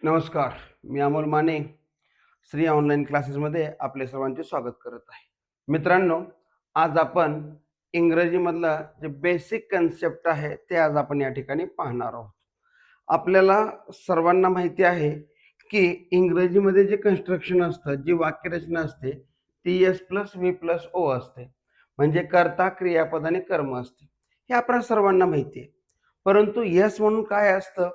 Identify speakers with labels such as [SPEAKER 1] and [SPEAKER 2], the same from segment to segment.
[SPEAKER 1] नमस्कार. मी अमोल माने श्री ऑनलाईन क्लासेसमध्ये आपले सर्वांचे स्वागत करत आहे. मित्रांनो, आज आपण इंग्रजीमधला जे बेसिक कन्सेप्ट आहे ते आज आपण या ठिकाणी पाहणार आहोत. आपल्याला सर्वांना माहिती आहे की इंग्रजीमध्ये जे कन्स्ट्रक्शन असतं, जी वाक्यरचना असते ती S plus V plus O असते. म्हणजे कर्ता, क्रियापद आणि कर्म असते. हे आपल्या सर्वांना माहिती आहे. परंतु यस म्हणून काय असतं,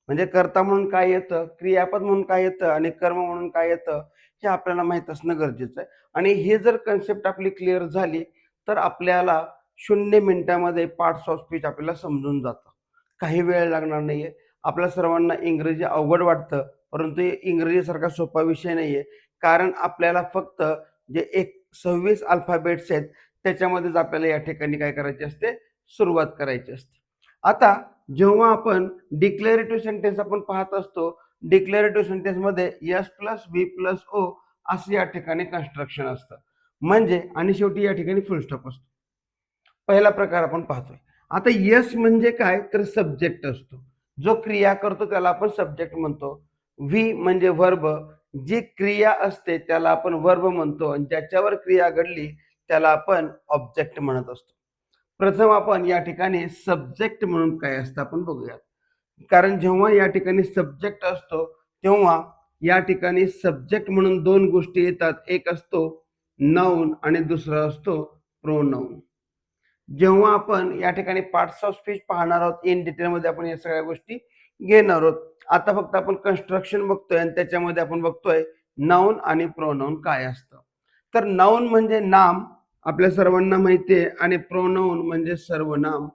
[SPEAKER 1] म्हणजे कर्ता म्हणून काय येतं, क्रियापद म्हणून काय येतं आणि कर्म म्हणून काय येतं, हे आपल्याला माहीत असणं गरजेचं आहे. आणि हे जर कन्सेप्ट आपली क्लिअर झाली तर आपल्याला 0 मिनिटामध्ये पार्ट्स ऑफ स्पीच आपल्याला समजून जातं. काही वेळ लागणार नाहीये. आपल्या सर्वांना इंग्रजी अवघड वाटतं, परंतु इंग्रजीसारखा सोपा विषय नाहीये. कारण आपल्याला फक्त जे 26 अल्फाबेट्स आहेत त्याच्यामध्येच आपल्याला या ठिकाणी काय करायची असते, सुरुवात करायची असते. आता जेव्हा आपण डिक्लेरेटिव्ह सेंटेन्स आपण पाहत असतो, डिक्लेरेटिव्ह सेंटेन्समध्ये S plus V plus O असं या ठिकाणी कन्स्ट्रक्शन असतं. म्हणजे आणि शेवटी या ठिकाणी फुल स्टॉप असतो. पहिला प्रकार आपण पाहतोय. आता यस म्हणजे काय, तर सब्जेक्ट असतो. जो क्रिया करतो त्याला आपण सब्जेक्ट म्हणतो. व्ही म्हणजे वर्ब, जी क्रिया असते त्याला आपण वर्ब म्हणतो आणि ज्याच्यावर क्रिया घडली त्याला आपण ऑब्जेक्ट म्हणत असतो. प्रथम आपण या ठिकाणी सब्जेक्ट म्हणून काय असतं आपण बघूयात. कारण जेव्हा या ठिकाणी सब्जेक्ट असतो तेव्हा या ठिकाणी सब्जेक्ट म्हणून दोन गोष्टी येतात. एक असतो नाउन आणि दुसरा असतो प्रोनाउन. जेव्हा आपण या ठिकाणी पार्ट्स ऑफ स्पीच पाहणार आहोत इन डिटेलमध्ये आपण या सगळ्या गोष्टी घेणार आहोत. आता फक्त आपण कन्स्ट्रक्शन बघतोय आणि त्याच्यामध्ये आपण बघतोय नाउन आणि प्रोनाउन काय असतं. तर नाउन म्हणजे नाम, आपल्या सर्वांना माहिती आहे, आणि प्रोनाउन म्हणजे सर्वनाम.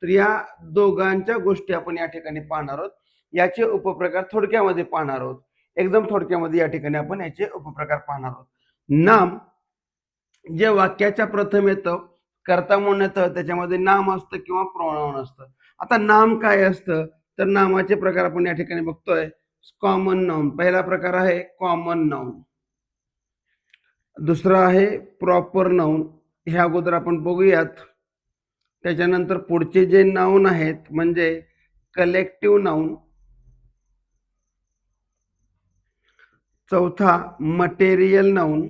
[SPEAKER 1] तर या दोघांच्या गोष्टी आपण या ठिकाणी पाहणार आहोत. याचे उपप्रकार थोडक्यामध्ये पाहणार आहोत. एकदम थोडक्यामध्ये या ठिकाणी आपण याचे उपप्रकार पाहणार आहोत. नाम जे वाक्याच्या प्रथम येतं, कर्ता म्हणून येतं, त्याच्यामध्ये नाम असतं किंवा प्रोनाउन असतं. आता नाम काय असतं, तर नामाचे प्रकार आपण या ठिकाणी बघतोय. कॉमन नाउन पहिला प्रकार आहे, कॉमन नाउन. दुसरा आहे प्रॉपर नाउन. हे अगोदर आपण बघूयात. त्याच्यानंतर पुढचे जे नाउन आहेत म्हणजे कलेक्टिव्ह नाउन. चौथा मटेरियल नाउन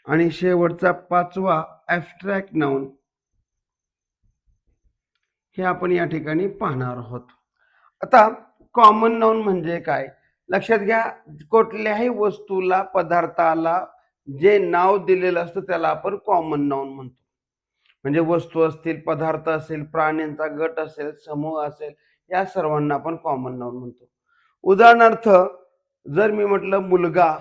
[SPEAKER 1] आणि शेवटचा पाचवा ॲब्स्ट्रॅक्ट नाउन. हे आपण या ठिकाणी पाहणार आहोत. आता कॉमन नाउन म्हणजे काय, लक्षात घ्या. कुठल्याही वस्तूला, पदार्थाला जे नाव दिलेलं असतं त्याला आपण कॉमन नाउन म्हणतो. म्हणजे वस्तू असतील, पदार्थ असेल, प्राण्यांचा गट असेल, समूह असेल, या सर्वांना आपण कॉमन नाउन म्हणतो. उदाहरणार्थ जर मी म्हटलं मुलगा,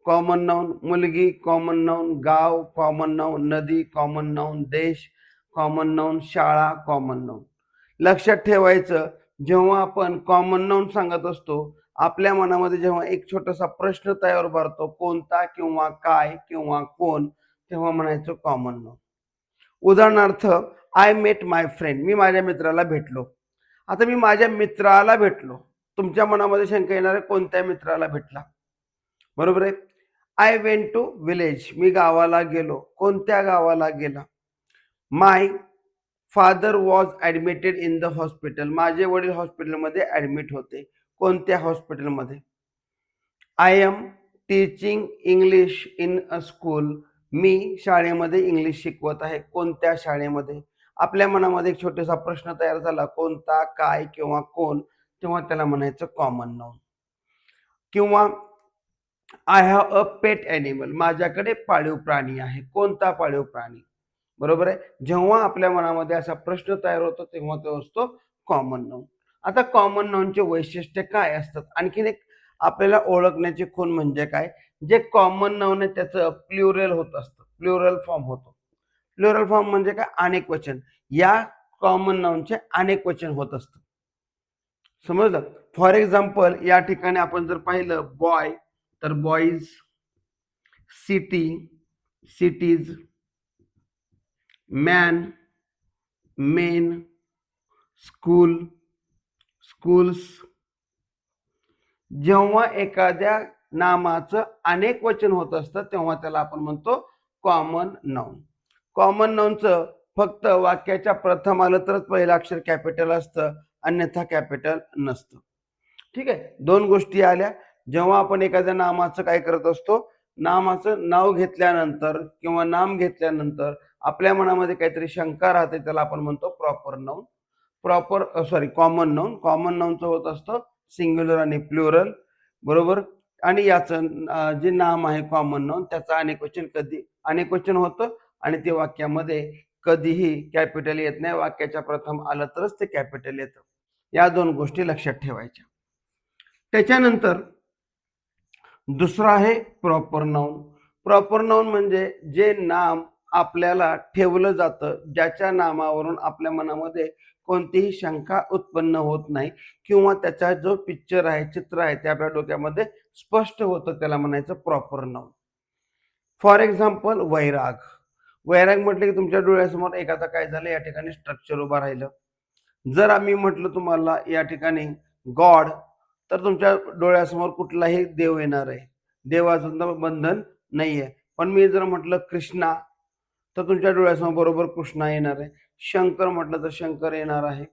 [SPEAKER 1] कॉमन नाउन. मुलगी कॉमन नाउन. गाव कॉमन नाउन. नदी कॉमन नाउन. देश कॉमन नाउन. शाळा कॉमन नाउन. लक्षात ठेवायचं, जेव्हा आपण कॉमन नाउन सांगत असतो आपल्या मनामध्ये जेव्हा एक छोटासा प्रश्न तयार भरतो, कोणता किंवा काय किंवा कोण, तेव्हा म्हणायचं कॉमन नाउन. उदाहरणार्थ आय मेट माय फ्रेंड, मी माझ्या मित्राला भेटलो. आता मी माझ्या मित्राला भेटलो, तुमच्या मनामध्ये शंका येणार आहे, कोणत्या मित्राला भेटला, बरोबर आहे. आय वेंट टू विलेज, मी गावाला गेलो, कोणत्या गावाला गेला. My father was admitted in the hospital, माझे वडील हॉस्पिटलमध्ये ॲडमिट होते, कोणत्या हॉस्पिटलमध्ये. I am teaching English in a school, मी शाळेमध्ये इंग्लिश शिकवत आहे, कोणत्या शाळेमध्ये. आपल्या मनामध्ये एक छोटासा प्रश्न तयार झाला, कोणता, काय किंवा कोण, तेव्हा त्याला म्हणायचं कॉमन नाउन. किंवा I have a pet animal, माझ्याकडे पाळीव प्राणी आहे, कोणता पाळीव प्राणी, बरोबर आहे. जेव्हा आपल्या मनामध्ये असा प्रश्न तयार होतो तेव्हा तो असतो कॉमन नाउन. आता कॉमन नाउनचे वैशिष्ट्य काय असतात, आणखीन एक आपल्याला ओळखण्याची खूण म्हणजे काय, जे कॉमन नाउन आहे त्याचं प्लुरल होत असतं, प्लुरल फॉर्म होतो. प्लुरल फॉर्म म्हणजे काय, अनेक वचन. या कॉमन नाउनचे अनेक वचन होत असतं, समजलं. फॉर एक्झाम्पल या ठिकाणी आपण जर पाहिलं बॉय तर boys, city cities, man main, school schools. जेव्हा एखाद्या नामाचं अनेक वचन होत असतं तेव्हा त्याला आपण म्हणतो कॉमन नाउन. कॉमन नाउनचं फक्त वाक्याच्या प्रथम आलं तरच पहिलं अक्षर कॅपिटल असतं, अन्यथा कॅपिटल नसतं. ठीक आहे, दोन गोष्टी आल्या. जेव्हा आपण एखाद्या नामाचं काय करत असतो, नामाचं नाव घेतल्यानंतर किंवा नाम घेतल्यानंतर आपल्या मनामध्ये काहीतरी शंका राहते, त्याला आपण म्हणतो proper noun. Common noun. Common नाउनचं होत असतं सिंग्युलर आणि प्लुरल, बरोबर. आणि याचं जे नाम आहे कॉमन नाउन, त्याचं अनेकवचन होतं आणि ते वाक्यामध्ये कधीही कॅपिटल येत नाही. वाक्याच्या प्रथम आलं तरच ते कॅपिटल येतं. या दोन गोष्टी लक्षात ठेवायच्या. त्याच्यानंतर दुसरं आहे प्रॉपर नाउन. प्रॉपर नाउन म्हणजे जे नाम आपल्याला ठेवलं जातं, ज्याच्या नामावरून आपल्या मनामध्ये कोणतीही शंका उत्पन्न होत नाही किंवा त्याचा जो पिक्चर आहे, चित्र आहे, ते आपल्या डोक्यामध्ये स्पष्ट होतं, त्याला म्हणायचं प्रॉपर नाउन. फॉर एक्झाम्पल वैराग. वैराग म्हटलं की तुमच्या डोळ्यासमोर एखादा काय झालं, या ठिकाणी स्ट्रक्चर उभं राहिलं. जर आम्ही म्हटलं तुम्हाला या ठिकाणी गॉड, तर तुमच्या डोळ्यासमोर कुठलाही देव येणार आहे, देवाचं बंधन नाहीये. पण मी जर म्हटलं कृष्णा, तर तुमच्या डोळ्यासमोर बरोबर कृष्णा येणार आहे. शंकर म्हटलं तर शंकर येणार आहे,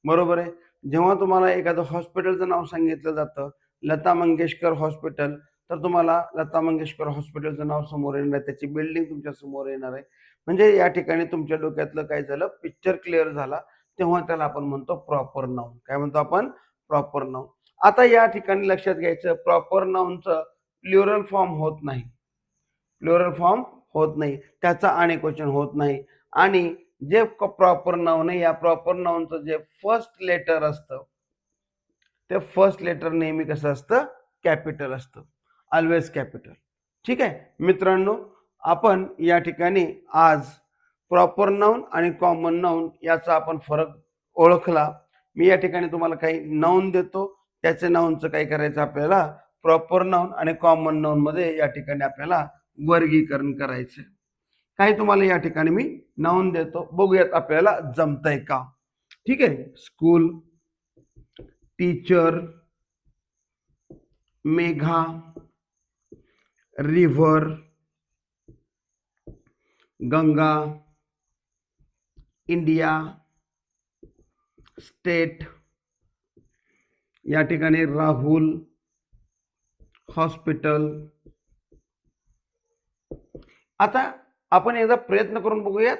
[SPEAKER 1] बरोबर आहे. जेव्हा तुम्हाला एखादं हॉस्पिटलचं नाव सांगितलं जातं, लता मंगेशकर हॉस्पिटल, तर तुम्हाला लता मंगेशकर हॉस्पिटलचं नाव समोर येणार आहे, त्याची बिल्डिंग तुमच्या समोर येणार आहे. म्हणजे या ठिकाणी तुमच्या डोक्यातलं काय झालं, पिक्चर क्लिअर झाला. तेव्हा त्याला आपण म्हणतो प्रॉपर नाउन. काय म्हणतो आपण? Proper noun. आता या ठिकाणी लक्षात घ्यायचं, प्रॉपर नाउनचं प्लुरल फॉर्म होत नाही. प्लुरल फॉर्म होत नाही, त्याचा अनेकवचन होत नाही. आणि जे प्रॉपर नाउन आहे, या प्रॉपर नाउनचं जे फर्स्ट लेटर असतं, ते फर्स्ट लेटर नेहमी कसं असतं? कॅपिटल असतं, ऑलवेज कॅपिटल. ठीक आहे मित्रांनो, आपण या ठिकाणी आज प्रॉपर नाउन आणि कॉमन नाउन याचा आपण फरक ओळखला. मी या ठिकाणी तुम्हाला काही नाउन देतो, त्याच्या नाउनचं काय करायचं आपल्याला, प्रॉपर नाउन आणि कॉमन नाउन मध्ये या ठिकाणी आपल्याला वर्गीकरण करायचं. काही तुम्हाला या ठिकाणी मी नाउन देतो, बघूयात आपल्याला जमतंय का. ठीक आहे, school, teacher, Megha, river, Ganga, India, state, या ठिकाणी राहुल, हॉस्पिटल. आता आपण एकदा प्रयत्न करून बघूयात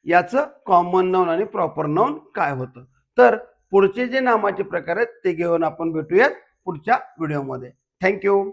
[SPEAKER 1] याचं कॉमन नाउन आणि प्रॉपर नाउन काय होतं. तर पुढचे जे नामाचे प्रकार आहेत ते घेऊन आपण भेटूयात पुढच्या व्हिडिओमध्ये. थँक्यू.